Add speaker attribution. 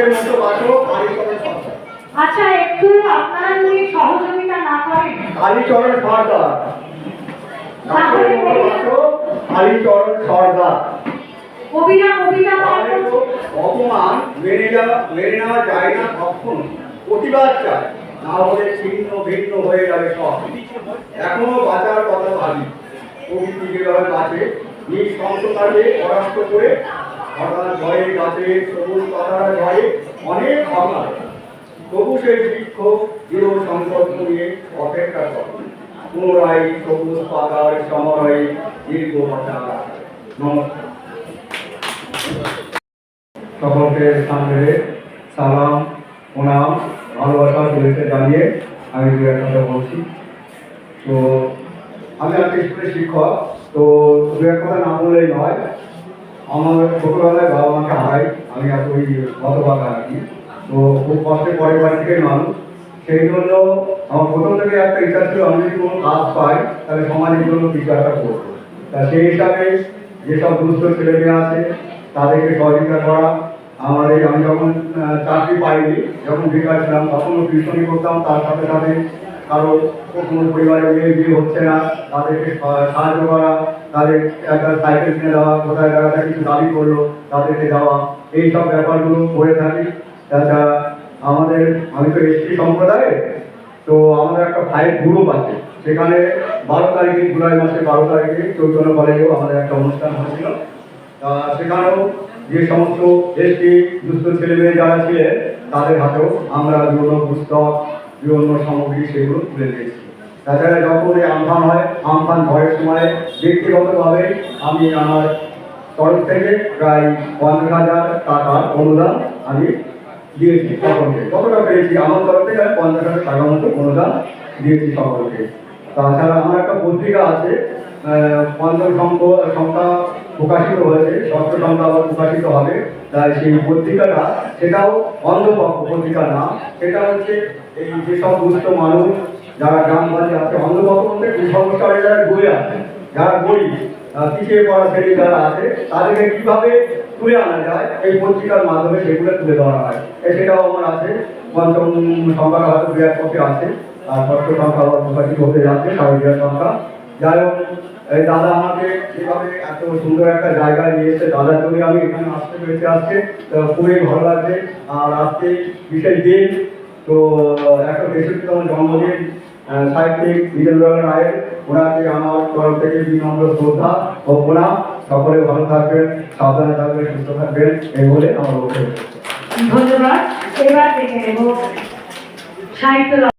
Speaker 1: আমাদের মতো পাঠক কালীচরণ সরকার।
Speaker 2: আচ্ছা, একটু আপনারা যদি সহযোগিতা না করেন।
Speaker 1: কালীচরণ সরকার, কালীচরণ সরকার। অপমান মেনে নেওয়া যায় না কখনো, প্রতিবাদ চায়, না হলে ছিন্ন ভিন্ন হয়ে যাবে সব। এখনো বাঁচার কথা ভাবি, প্রকৃতি যেভাবে বাঁচে, নিজ সংস্কারকে পরাস্ত করে হঠাৎ ঝড়ে গাছে সবুজ পাতারা ঝড়ে অনেক ভাবনা, তবু সেই বৃক্ষ দৃঢ় সংকল্প নিয়ে অপেক্ষা করে পুনরায় সবুজ পাতার সময়ে দীর্ঘ ভাষা। নমস্কার। সকলকে সামনে সালাম, প্রণাম, ভালোবাসা, শুভেচ্ছা জানিয়ে আমি দু এক কথা বলছি। তো আমি একটা স্কুলের শিক্ষক, তো দু এক কথা না বললেই নয়। আমার ছোটবেলায় বাবা মাকে হারাই আমি, এত ওই গতবার আর কি। তো খুব কষ্টে পরিবার থেকে মানুষ, সেই জন্য আমার প্রথম থেকে একটা ইচ্ছা ছিল আমি যদি কোনো কাজ পাই তাহলে সমাজের জন্য কিছু একটা করবো। তা সেই হিসাবে যেসব দুস্থ ছেলেমেয়ে আছে তাদেরকে সহযোগিতা করা। আমি যখন চাকরি পাইনি, যখন বেকার ছিলাম, তখনও টিউশনি করতাম। তার সাথে সাথে কারো কোনো পরিবারের মেয়ে বিয়ে হচ্ছে না, তাদেরকে সাহায্য করা, তাদের একটা সাইকেল কিনে দেওয়া, কোথায় জায়গাটা কিছু দাবি করলো তাদেরকে দেওয়া, এইসব ব্যাপারগুলো করে থাকি। তাছাড়া আমি তো এসটি সম্প্রদায়ে, তো আমাদের একটা ভাইয়ের গ্রুপ আছে, সেখানে 12 তারিখে, জুলাই মাসের 12 তারিখে চৈতন্য কলেজেও আমাদের একটা অনুষ্ঠান হয়েছিল। সেখানেও যে সমস্ত এসটি দুস্থ ছেলেমেয়ে যারা ছিলেন তাদের হাতেও আমরা বিভিন্ন পুস্তক, বিভিন্ন সামগ্রী সেগুলো তুলে দিয়েছি। তাছাড়া যখন এই আমফান হয়, আমফান ভয়ের সময় ব্যক্তিগতভাবে আমি আমার তরফ থেকে প্রায় 50,000 টাকার অনুদান আমি দিয়েছি সকলকে। কতটা পেয়েছি আমার তরফ থেকে আমি 50,000 টাকা মতো অনুদান দিয়েছি সকলকে। তাছাড়া আমার একটা পত্রিকা আছে, পঞ্চম সংখ্যা প্রকাশিত হয়েছে, ষষ্ঠ সংখ্যা আবার প্রকাশিত হবে। তাই সেই পত্রিকাটা, সেটাও অন্ধপক্ষ পত্রিকা না, সেটা হচ্ছে এই যেসব দুস্থ মানুষ যারা গ্রামবাসী আছে, অন্ধপক্ষ বলতে কুসংস্কারে যারা ডুবে আছে, যারা গরিব পিছিয়ে পড়া শ্রেণী যারা আছে, তাদেরকে কীভাবে তুলে আনা যায় এই পত্রিকার মাধ্যমে সেগুলো তুলে ধরা হয়। সেটাও আমার আছে। পঞ্চম সংখ্যাটা হয়তো 2-1 কপি আছে, আর ষষ্ঠ সংখ্যা আবার প্রকাশিত হতে যাচ্ছে, 2.5 সংখ্যা। যাই হোক, এই দাদা আমাকে যেভাবে এত সুন্দর একটা জায়গায় নিয়ে এসে, দাদার জন্য আমি এখানে আসতে পেরেছি আজকে, খুবই ভালো লাগছে। আর আজকে বিশেষ দিন, তো 163তম জন্মদিন সাহিত্যিক দ্বিজেন্দ্রলাল রায়ের, ওনাকে আমার তরফ থেকে বিনম্র শ্রদ্ধা ও প্রণাম। সকলে ভালো থাকবেন, সাবধানে থাকবেন, সুস্থ থাকবেন, এই বলে আমার বক্তব্য।
Speaker 2: ধন্যবাদ। এবার দেখে নেব সাহিত্য